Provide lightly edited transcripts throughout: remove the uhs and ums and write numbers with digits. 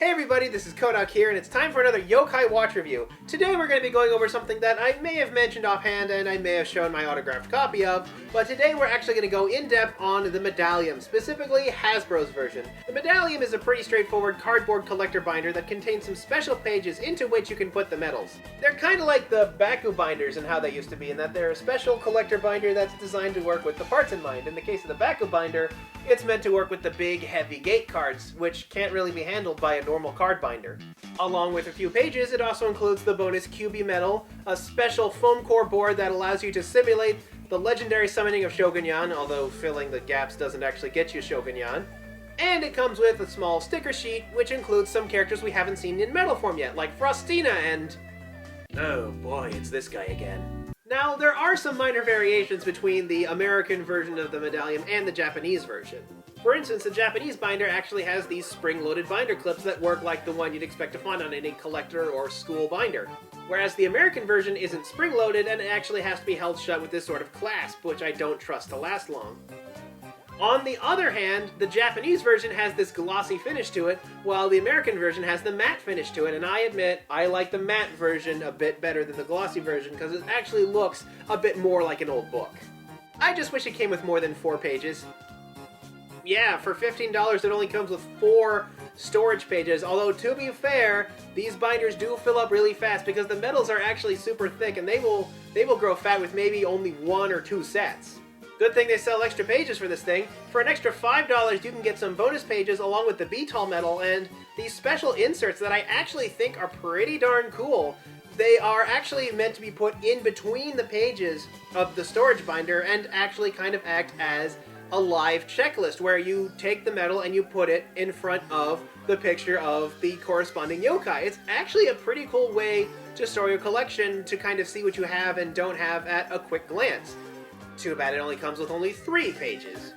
Hey everybody, this is Kohdok here, and it's time for another Yokai watch review. Today we're going to be going over something that I may have mentioned offhand and I may have shown my autographed copy of, but today we're actually going to go in-depth on the Medallium, specifically Hasbro's version. The Medallium is a pretty straightforward cardboard collector binder that contains some special pages into which you can put the medals. They're kind of like the Baku binders and how they used to be, in that they're a special collector binder that's designed to work with the parts in mind. In the case of the Baku binder, it's meant to work with the big, heavy gate cards, which can't really be handled by a normal card binder. Along with a few pages, it also includes the bonus QB medal, a special foam core board that allows you to simulate the legendary summoning of Shogunyan, although filling the gaps doesn't actually get you Shogunyan. And it comes with a small sticker sheet, which includes some characters we haven't seen in metal form yet, like Frostina and... oh boy, it's this guy again. Now, there are some minor variations between the American version of the Medallium and the Japanese version. For instance, the Japanese binder actually has these spring-loaded binder clips that work like the one you'd expect to find on any collector or school binder. Whereas the American version isn't spring-loaded and it actually has to be held shut with this sort of clasp, which I don't trust to last long. On the other hand, the Japanese version has this glossy finish to it, while the American version has the matte finish to it, and I admit I like the matte version a bit better than the glossy version because it actually looks a bit more like an old book. I just wish it came with more than 4 pages. Yeah, for $15 it only comes with 4 storage pages, although to be fair, these binders do fill up really fast because the metals are actually super thick and they will grow fat with maybe only 1 or 2 sets. Good thing they sell extra pages for this thing. For an extra $5 you can get some bonus pages along with the B-Tall medal and these special inserts that I actually think are pretty darn cool. They are actually meant to be put in between the pages of the storage binder and actually kind of act as a live checklist where you take the medal and you put it in front of the picture of the corresponding yokai. It's actually a pretty cool way to store your collection, to kind of see what you have and don't have at a quick glance. Too bad it only comes with only 3 pages.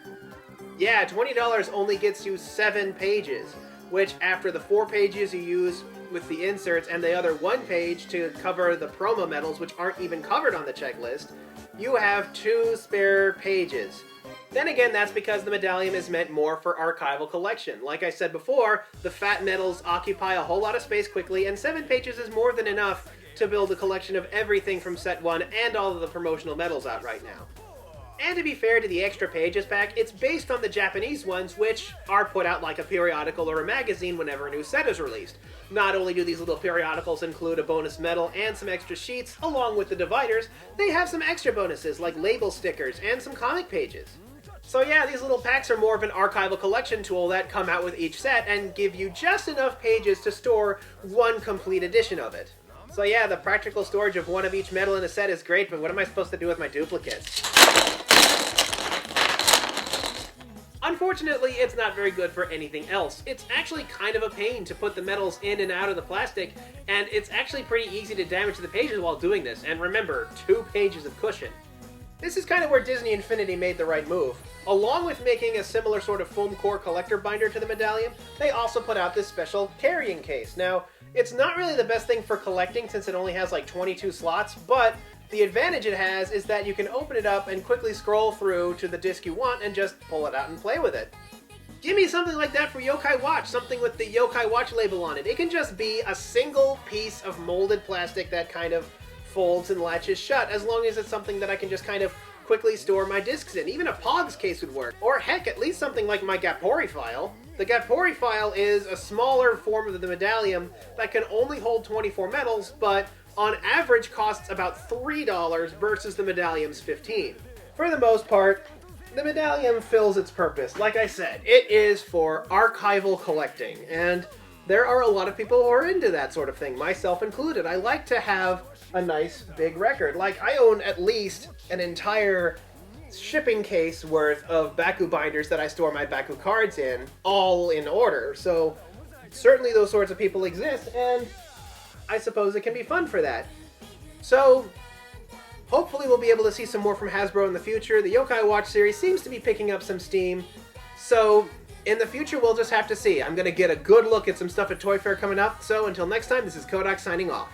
Yeah, $20 only gets you 7 pages, which after the 4 pages you use with the inserts and the other 1 page to cover the promo medals, which aren't even covered on the checklist, you have 2 spare pages. Then again, that's because the Medallium is meant more for archival collection. Like I said before, the fat medals occupy a whole lot of space quickly, and 7 pages is more than enough to build a collection of everything from set 1 and all of the promotional medals out right now. And to be fair to the extra pages pack, it's based on the Japanese ones, which are put out like a periodical or a magazine whenever a new set is released. Not only do these little periodicals include a bonus medal and some extra sheets, along with the dividers, they have some extra bonuses like label stickers and some comic pages. So yeah, these little packs are more of an archival collection tool that come out with each set and give you just enough pages to store 1 complete edition of it. So yeah, the practical storage of 1 of each medal in a set is great, but what am I supposed to do with my duplicates? Unfortunately, it's not very good for anything else. It's actually kind of a pain to put the medals in and out of the plastic, and it's actually pretty easy to damage the pages while doing this, and remember, 2 pages of cushion. This is kind of where Disney Infinity made the right move. Along with making a similar sort of foam core collector binder to the Medallium, they also put out this special carrying case. Now, it's not really the best thing for collecting since it only has like 22 slots, but the advantage it has is that you can open it up and quickly scroll through to the disc you want and just pull it out and play with it. Give me something like that for Yokai Watch, something with the Yokai Watch label on it. It can just be a single piece of molded plastic that kind of folds and latches shut, as long as it's something that I can just kind of quickly store my discs in. Even a Pogs case would work. Or heck, at least something like my Gapori file. The Gapori file is a smaller form of the Medallium that can only hold 24 medals, but on average costs about $3 versus the Medallium's $15. For the most part, the Medallium fills its purpose. Like I said, it is for archival collecting, and there are a lot of people who are into that sort of thing, myself included. I like to have a nice big record. Like, I own at least an entire shipping case worth of Baku binders that I store my Baku cards in, all in order. So certainly those sorts of people exist, and I suppose it can be fun for that. So hopefully we'll be able to see some more from Hasbro in the future. The Yokai Watch series seems to be picking up some steam, so in the future we'll just have to see. I'm going to get a good look at some stuff at Toy Fair coming up, so until next time, this is Kohdok signing off.